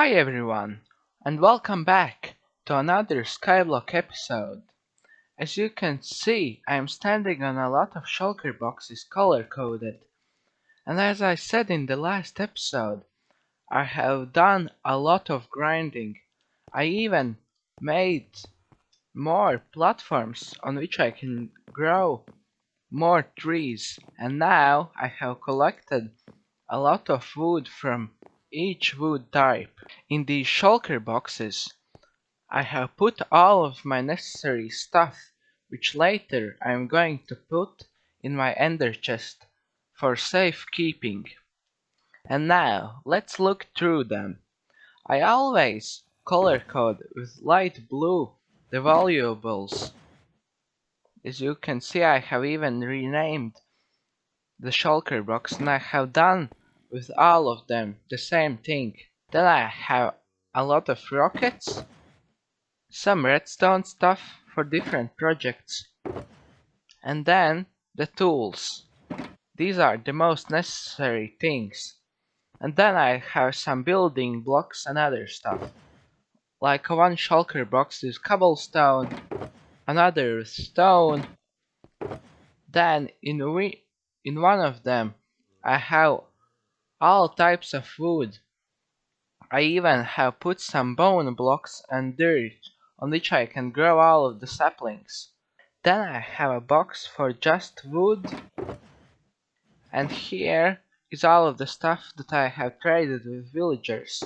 Hi everyone, and welcome back to another SkyBlock episode. As you can see, I am standing on a lot of shulker boxes color coded, and as I said in the last episode, I have done a lot of grinding. I even made more platforms on which I can grow more trees, and now I have collected a lot of wood from each wood type. In these shulker boxes, I have put all of my necessary stuff, which later I am going to put in my ender chest for safekeeping. And now, let's look through them. I always color code with light blue the valuables. As you can see, I have even renamed the shulker box, and I have done with all of them the same thing. Then I have a lot of rockets, some redstone stuff for different projects, and then the tools. These are the most necessary things. And then I have some building blocks and other stuff. Like one shulker box is cobblestone, another stone. Then in one of them I have all types of wood. I even have put some bone blocks and dirt on which I can grow all of the saplings. Then I have a box for just wood, and here is all of the stuff that I have traded with villagers.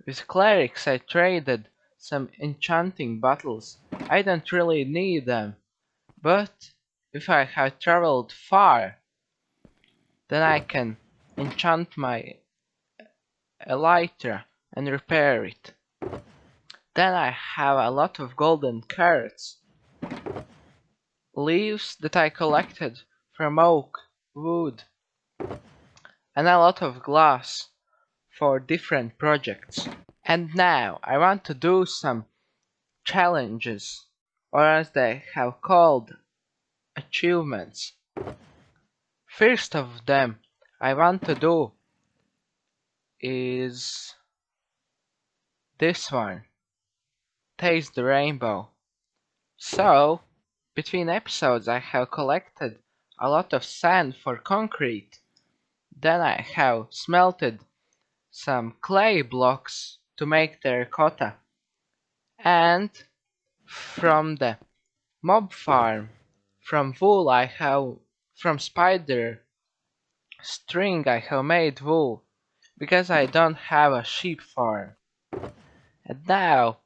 With clerics I traded some enchanting bottles. I don't really need them, but if I have traveled far, then I can enchant my elytra and repair it. Then I have a lot of golden carrots, leaves that I collected from oak wood, and a lot of glass for different projects. And now I want to do some challenges, or as they have called, achievements. First of them I want to do is this one, Taste the Rainbow. So, between episodes I have collected a lot of sand for concrete. Then I have smelted some clay blocks to make terracotta. And from the mob farm, from wool I have, from spider string I have made wool, because I don't have a sheep farm. And now,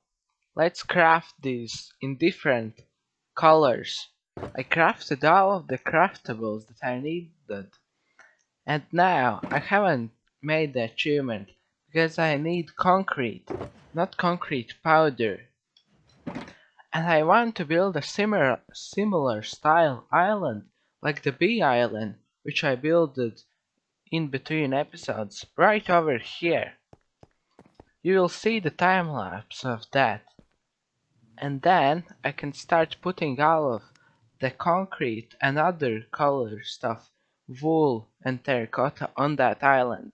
let's craft these in different colors. I crafted all of the craftables that I needed. And now, I haven't made the achievement, because I need concrete, not concrete powder. And I want to build a similar style island, like the bee island, which I built in between episodes, right over here. You will see the time lapse of that. And then I can start putting all of the concrete and other color stuff, wool and terracotta on that island.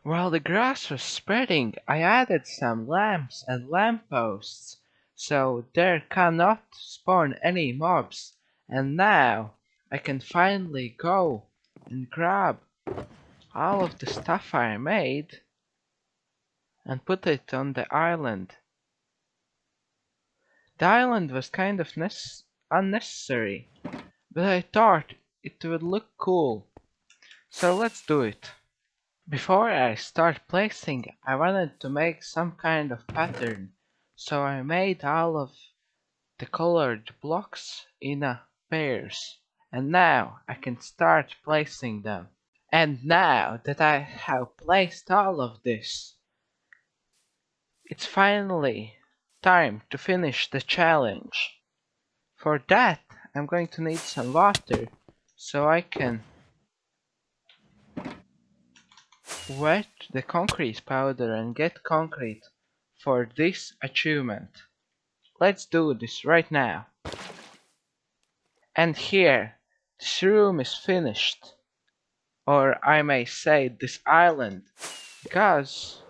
While the grass was spreading, I added some lamps and lampposts, so there cannot spawn any mobs. And now I can finally go and grab all of the stuff I made and put it on the island. The island was kind of unnecessary, but I thought it would look cool, so let's do it. Before I start placing, I wanted to make some kind of pattern, so I made all of the colored blocks in pairs, and now I can start placing them. And now that I have placed all of this, it's finally time to finish the challenge. For that, I'm going to need some water, so I can wet the concrete powder and get concrete for this achievement. Let's do this right now. And here, this room is finished. or I may say this island, because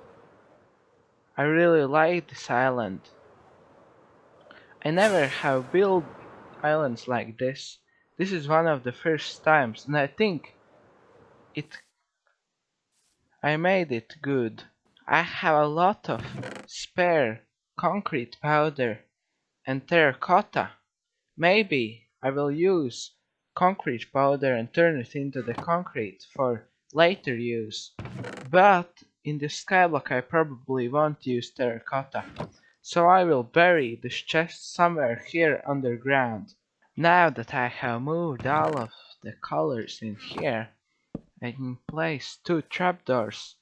I really like this island. I never have built islands like this. This is one of the first times, and I think it I made it good. I have a lot of spare concrete powder and terracotta. Maybe I will use concrete powder and turn it into the concrete for later use. But in the skyblock I probably won't use terracotta, so I will bury this chest somewhere here underground. Now that I have moved all of the colors in here, I can place two trapdoors,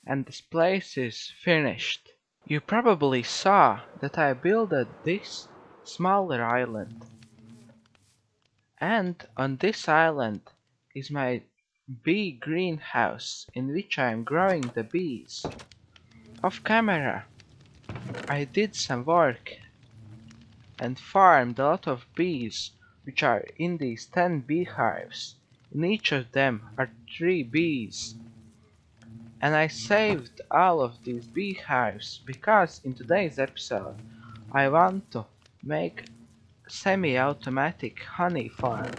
and this place is finished. You probably saw that I built this smaller island, and on this island is my bee greenhouse in which I am growing the bees. Off camera, I did some work and farmed a lot of bees which are in these 10 beehives. In each of them are 3 bees. And I saved all of these beehives because in today's episode I want to make semi-automatic honey farm.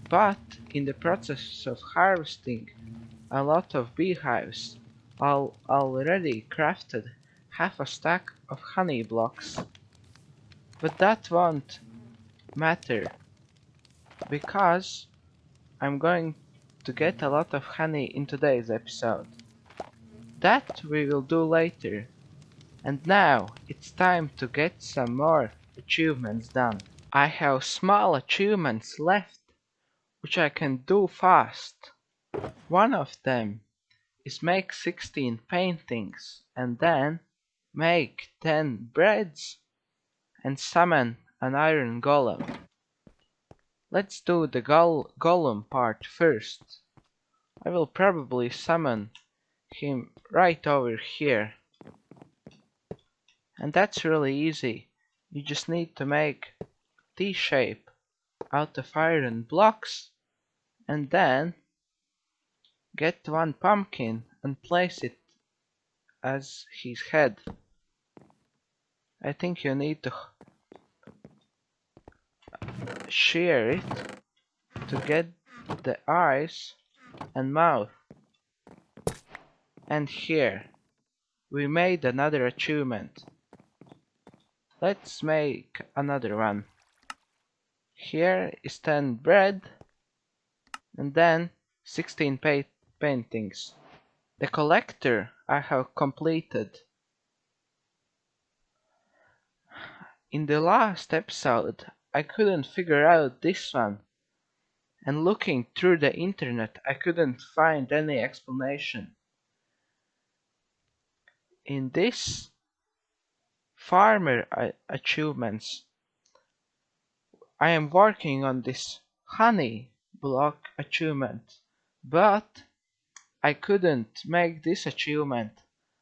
But in the process of harvesting a lot of beehives, I already crafted half a stack of honey blocks. But that won't matter because I'm going to get a lot of honey in today's episode. That we will do later. And now it's time to get some more achievements done. I have small achievements left which I can do fast. One of them is make 16 paintings and then make 10 breads and summon an iron golem. Let's do the golem part first. I will probably summon him right over here. And that's really easy. You just need to make T-shape out of iron blocks and then get one pumpkin and place it as his head. I think you need to shear it to get the eyes and mouth. And here, we made another achievement. Let's make another one. Here is 10 bread and then 16 paintings. The collector I have completed. In the last episode I couldn't figure out this one, and looking through the internet I couldn't find any explanation. In this farmer achievements I am working on this honey block achievement, but I couldn't make this achievement.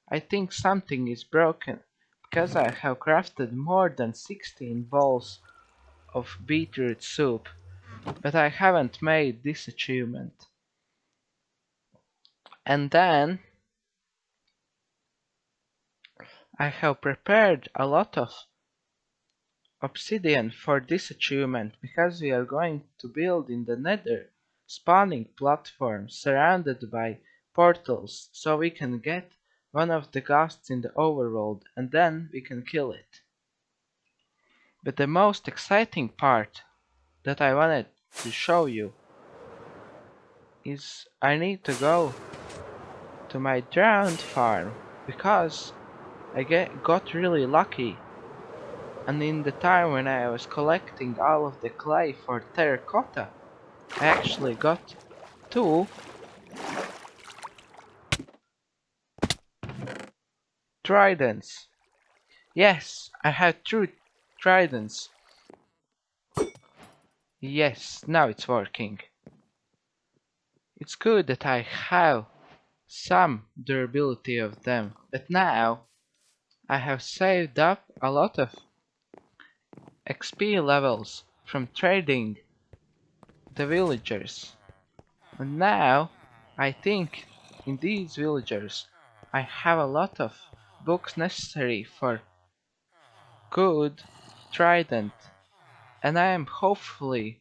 I think something is broken, because I have crafted more than 16 bowls of beetroot soup, but I haven't made this achievement. And then I have prepared a lot of obsidian for this achievement because we are going to build in the nether spawning platform surrounded by portals so we can get one of the ghosts in the overworld and then we can kill it. But the most exciting part that I wanted to show you is I need to go to my drowned farm because I got really lucky, and in the time when I was collecting all of the clay for terracotta I actually got 2 tridents. Yes, I had 2 tridents. Yes, now it's working. It's good that I have some durability of them, but now I have saved up a lot of XP levels from trading the villagers. And now I think in these villagers I have a lot of books necessary for good trident, and I am hopefully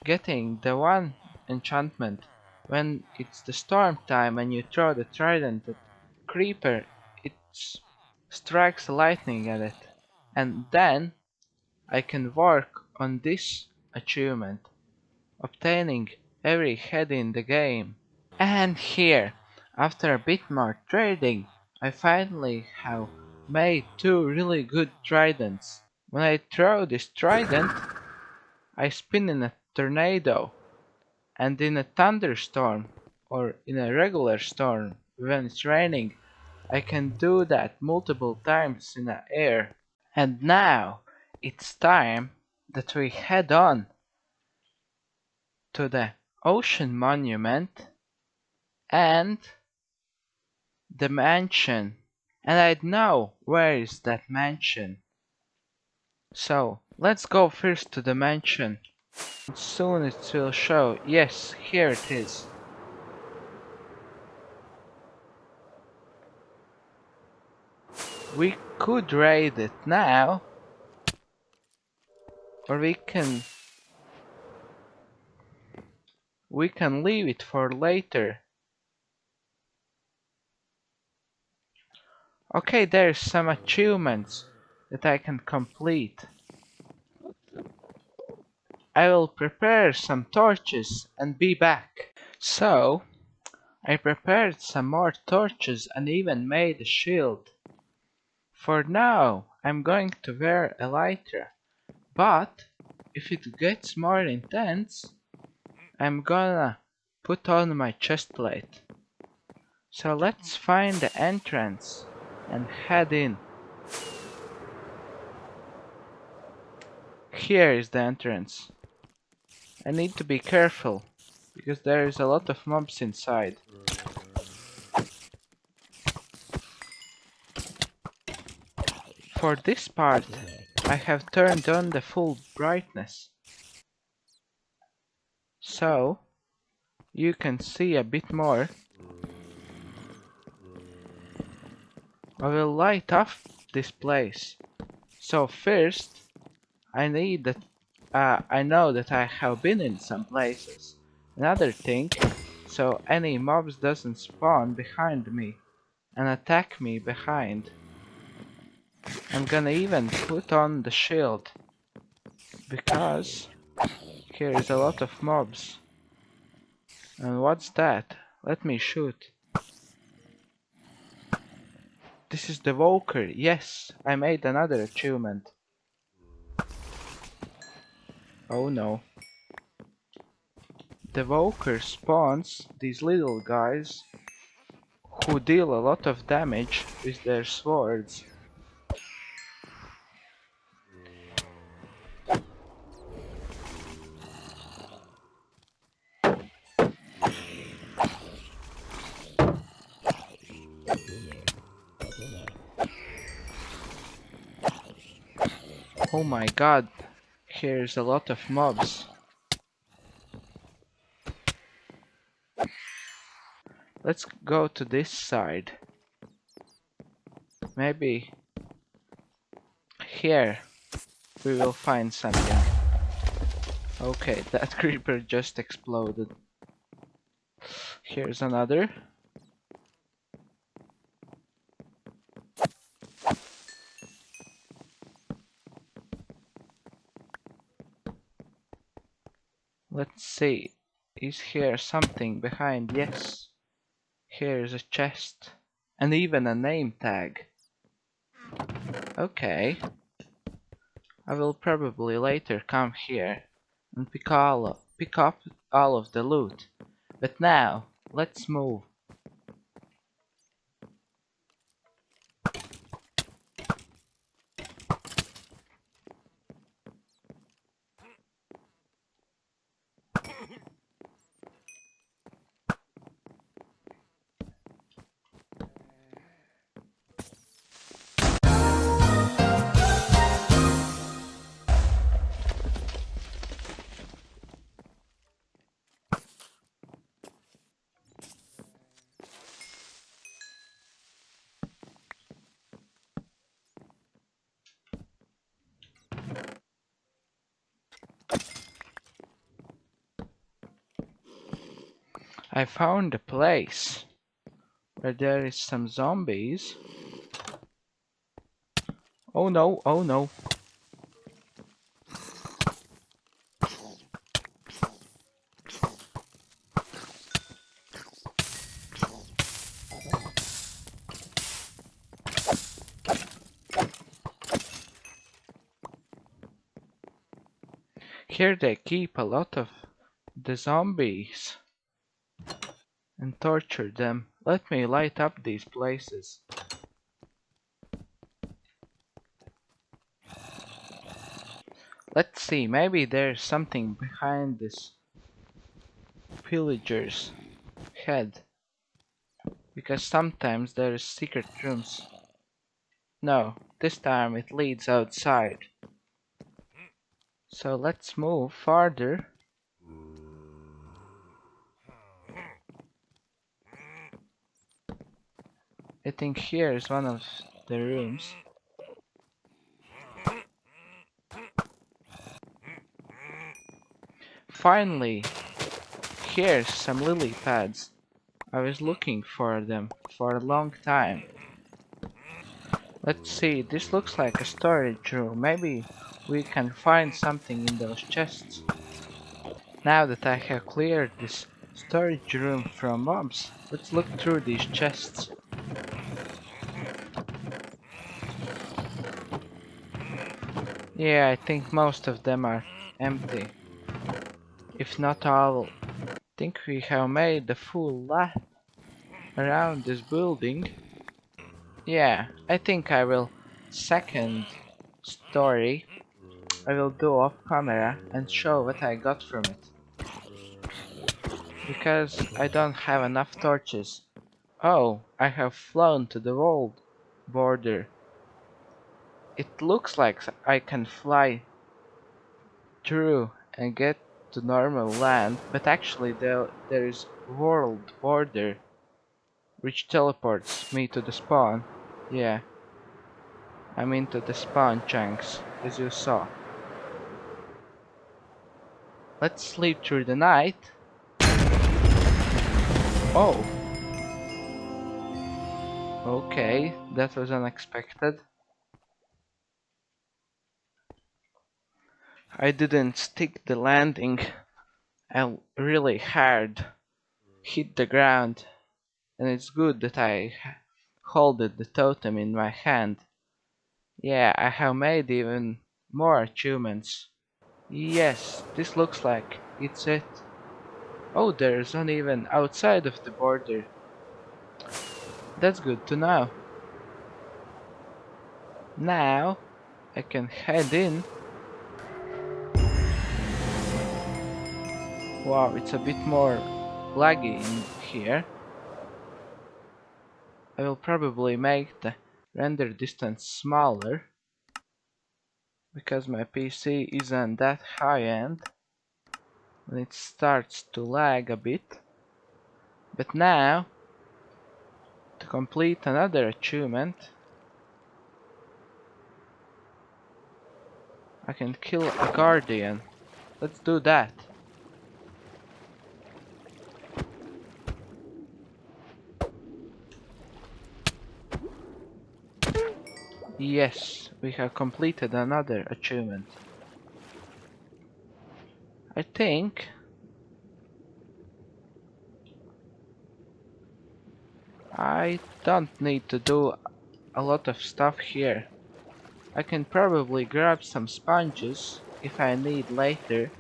getting the one enchantment when it's the storm time and you throw the trident at creeper, it strikes lightning at it, and then I can work on this achievement, obtaining every head in the game. And here, after a bit more trading, I finally have made two really good tridents. When I throw this trident, I spin in a tornado, and in a thunderstorm, or in a regular storm when it's raining, I can do that multiple times in the air. And now, it's time that we head on to the ocean monument and the mansion. And I know where is that mansion. So, let's go first to the mansion. Soon it will show. Yes, here it is. We could raid it now, or we can leave it for later. Okay, there's some achievements that I can complete. I will prepare some torches and be back. So, I prepared some more torches and even made a shield. For now, I'm going to wear elytra, but if it gets more intense, I'm gonna put on my chestplate. So let's find the entrance and head in. Here is the entrance. I need to be careful, because there is a lot of mobs inside. For this part, I have turned on the full brightness, so you can see a bit more. I will light up this place. So first, I know that I have been in some places. Another thing, so any mobs doesn't spawn behind me and attack me behind. I'm gonna even put on the shield, because here is a lot of mobs. And what's that? Let me shoot. This is the Walker. Yes, I made another achievement. Oh no. The Walker spawns these little guys who deal a lot of damage with their swords. Oh my god, here's a lot of mobs. Let's go to this side. Maybe here we will find something. Okay, that creeper just exploded. Here's another. Let's see. Is here something behind? Yes. Here's a chest. And even a name tag. Okay. I will probably later come here and pick up all of the loot. But now, let's move. I found a place where there is some zombies. Oh no, oh no. Here they keep a lot of the zombies and torture them. Let me light up these places. Let's see, maybe there's something behind this villager's head. Because sometimes there's secret rooms. No, this time it leads outside. So let's move farther. I think here is one of the rooms. Finally, here's some lily pads. I was looking for them for a long time. Let's see, this looks like a storage room. Maybe we can find something in those chests. Now that I have cleared this storage room from mobs, let's look through these chests. Yeah, I think most of them are empty. If not all. I think we have made the full lap around this building. Yeah, I think I will second story. I will do off camera and show what I got from it. Because I don't have enough torches. Oh, I have flown to the world border. It looks like I can fly through and get to normal land, but actually there is world border which teleports me to the spawn. Yeah, I'm into the spawn chunks, as you saw. Let's sleep through the night. Oh, okay, that was unexpected. I didn't stick the landing. I really hard hit the ground, and it's good that I holded the totem in my hand. Yeah, I have made even more achievements. Yes, this looks like it's it. Oh, there's one even outside of the border. That's good to know. Now I can head in. Wow, it's a bit more laggy in here. I will probably make the render distance smaller because my PC isn't that high end and it starts to lag a bit. But now, to complete another achievement, I can kill a guardian. Let's do that. Yes, we have completed another achievement. I think I don't need to do a lot of stuff here. I can probably grab some sponges if I need later,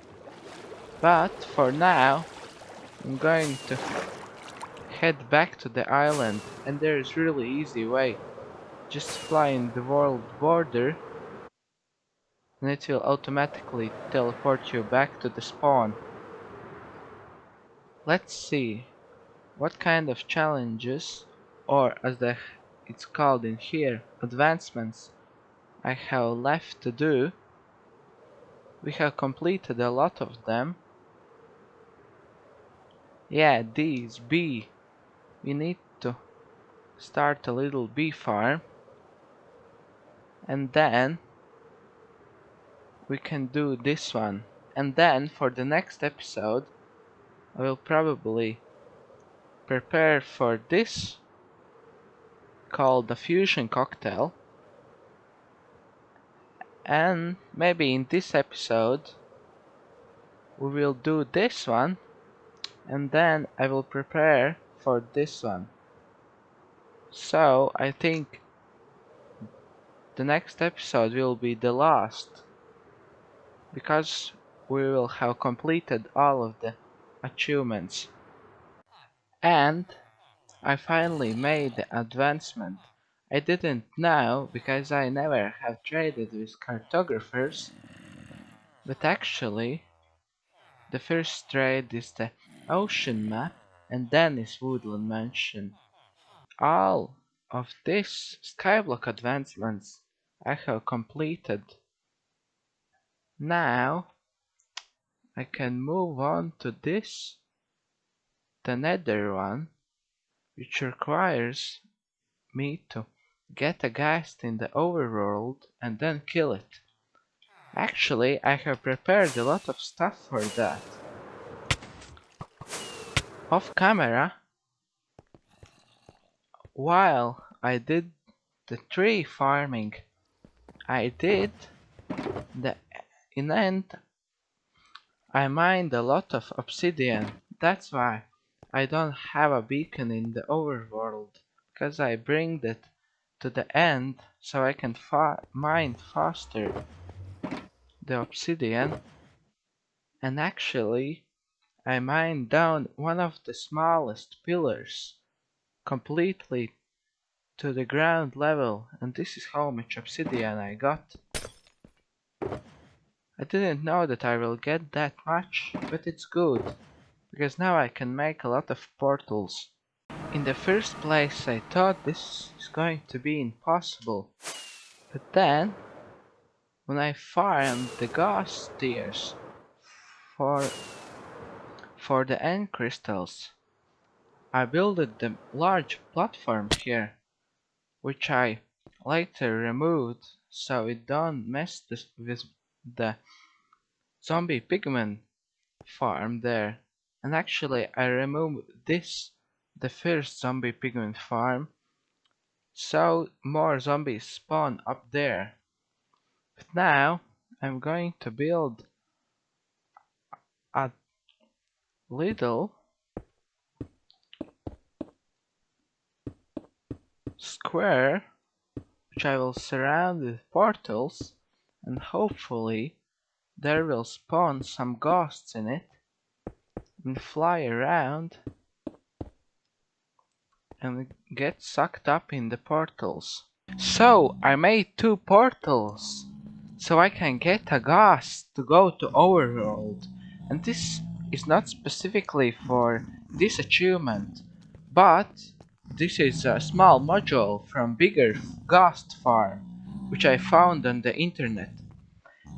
but for now I'm going to head back to the island, and there is really easy way. Just fly in the world border and it will automatically teleport you back to the spawn. Let's see what kind of challenges, or as it's called in here, advancements, I have left to do. We have completed a lot of them. Yeah, these bee. We need to start a little bee farm, and then we can do this one. And then for the next episode I will probably prepare for this, called the fusion cocktail. And maybe in this episode we will do this one, and then I will prepare for this one. So I think the next episode will be the last, because we will have completed all of the achievements. And I finally made the advancement. I didn't know because I never have traded with cartographers, but actually the first trade is the ocean map and then is Woodland Mansion. All of these SkyBlock advancements I have completed. Now I can move on to this, the nether one, which requires me to get a ghast in the overworld and then kill it. Actually, I have prepared a lot of stuff for that. Off camera, while I did the tree farming, I did the in end I mined a lot of obsidian. That's why I don't have a beacon in the overworld, because I bring it to the end so I can mine faster the obsidian. And actually I mined down one of the smallest pillars completely to the ground level, and this is how much obsidian I got. I didn't know that I will get that much, but it's good, because now I can make a lot of portals. In the first place I thought this is going to be impossible, but then when I farmed the ghost tears for the end crystals, I built the large platform here, which I later removed so it don't mess with the zombie pigment farm there. And actually I removed this, the first zombie pigment farm, so more zombies spawn up there. But now I'm going to build a little square which I will surround with portals, and hopefully there will spawn some ghosts in it and fly around and get sucked up in the portals. So I made 2 portals so I can get a ghost to go to overworld, and this is not specifically for this achievement, but this is a small module from bigger ghost farm which I found on the internet.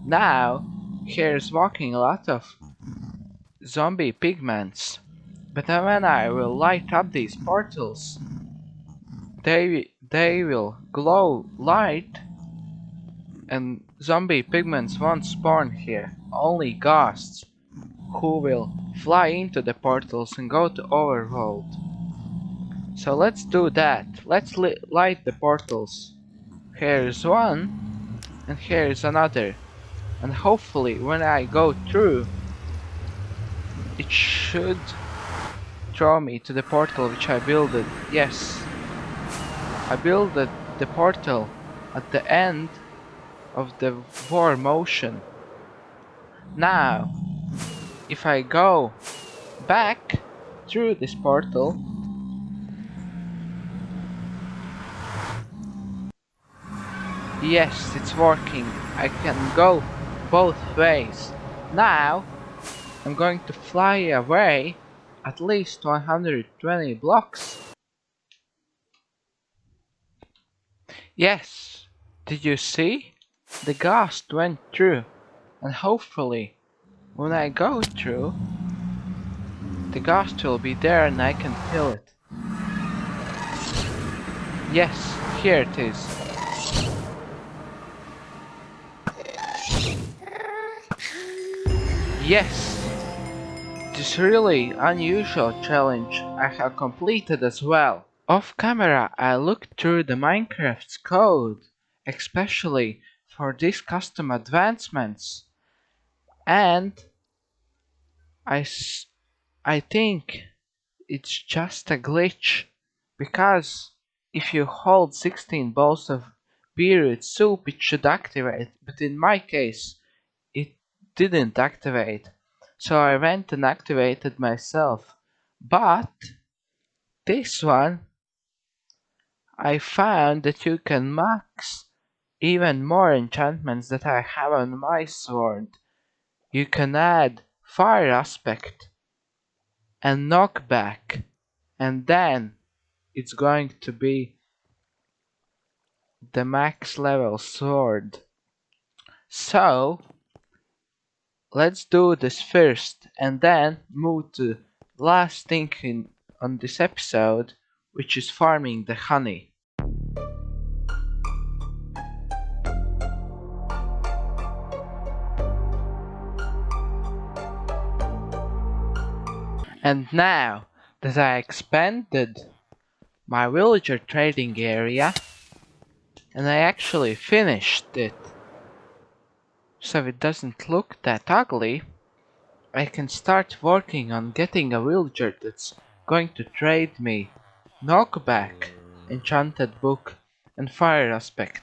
Now here's walking a lot of zombie pigments, but when I will light up these portals, they will glow light and zombie pigments won't spawn here, only ghosts who will fly into the portals and go to overworld. So let's do that. Let's light the portals. Here's one and here's another, and hopefully when I go through it should throw me to the portal which I builded. Yes, I built the portal at the end of the war motion. Now, if I go back through this portal, yes, it's working. I can go both ways. Now, I'm going to fly away at least 120 blocks. Yes, did you see? The ghost went through, and hopefully when I go through, the ghost will be there and I can kill it. Yes, here it is. Yes! this really unusual challenge I have completed as well. Off camera I looked through the Minecraft's code, especially for these custom advancements, and I think it's just a glitch, because if you hold 16 bowls of beetroot soup it should activate, but in my case it didn't activate, so I went and activated myself. But this one, I found that you can max even more enchantments that I have on my sword. You can add fire aspect and knockback, and then it's going to be the max level sword. So let's do this first and then move to last thing on this episode, which is farming the honey. And now that I expanded my villager trading area, and I actually finished it, so it doesn't look that ugly, I can start working on getting a villager that's going to trade me knockback, enchanted book, and fire aspect.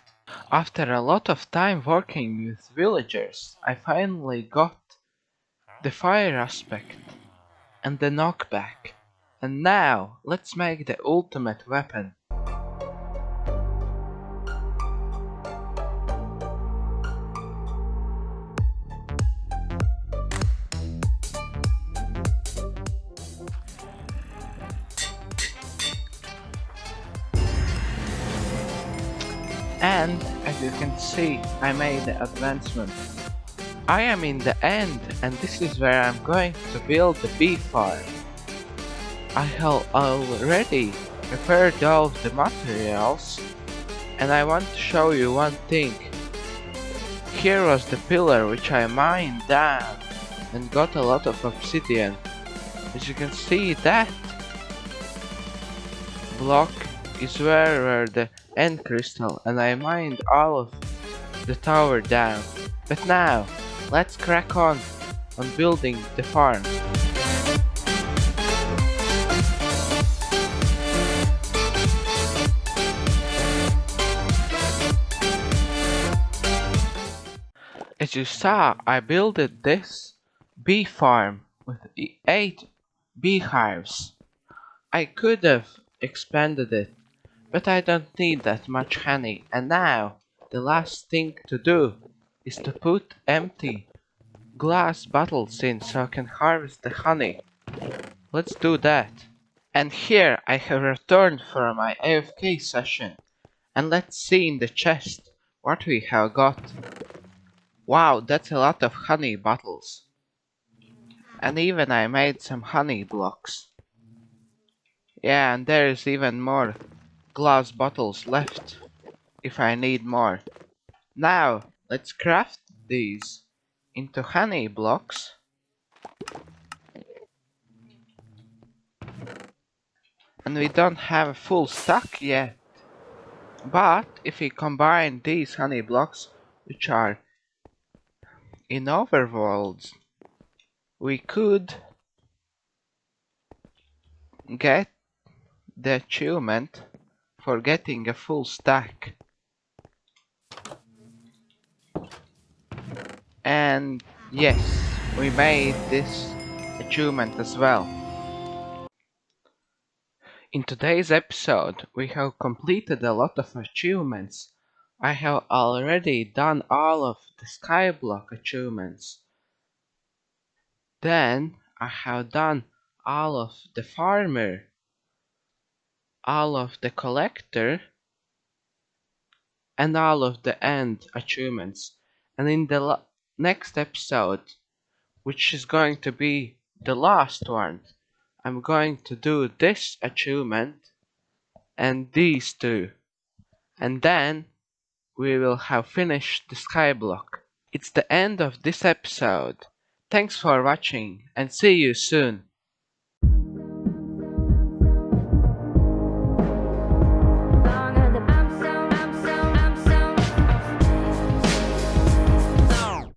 After a lot of time working with villagers, I finally got the fire aspect and the knockback. And now let's make the ultimate weapon. And as you can see, I made the advancement. I am in the end, and this is where I'm going to build the bee farm. I have already prepared all of the materials, and I want to show you one thing. Here was the pillar which I mined down and got a lot of obsidian. As you can see, that block is where the end crystal, and I mined all of the tower down. But now, let's crack on building the farm. As you saw, I built this bee farm with 8 beehives. I could have expanded it, but I don't need that much honey, and now the last thing to do is to put empty glass bottles in so I can harvest the honey. Let's do that. And here I have returned from my AFK session, and let's see in the chest what we have got. Wow, that's a lot of honey bottles. And even I made some honey blocks. Yeah, and there is even more glass bottles left if I need more. Now, let's craft these into honey blocks. And we don't have a full stack yet. But if we combine these honey blocks, which are in overworlds, we could get the achievement for getting a full stack. And yes, we made this achievement as well. In today's episode, we have completed a lot of achievements. I have already done all of the SkyBlock achievements. Then I have done all of the farmer, all of the collector, and all of the end achievements. And in the next episode, which is going to be the last one, I'm going to do this achievement and these two. And then we will have finished the SkyBlock. It's the end of this episode. Thanks for watching and see you soon.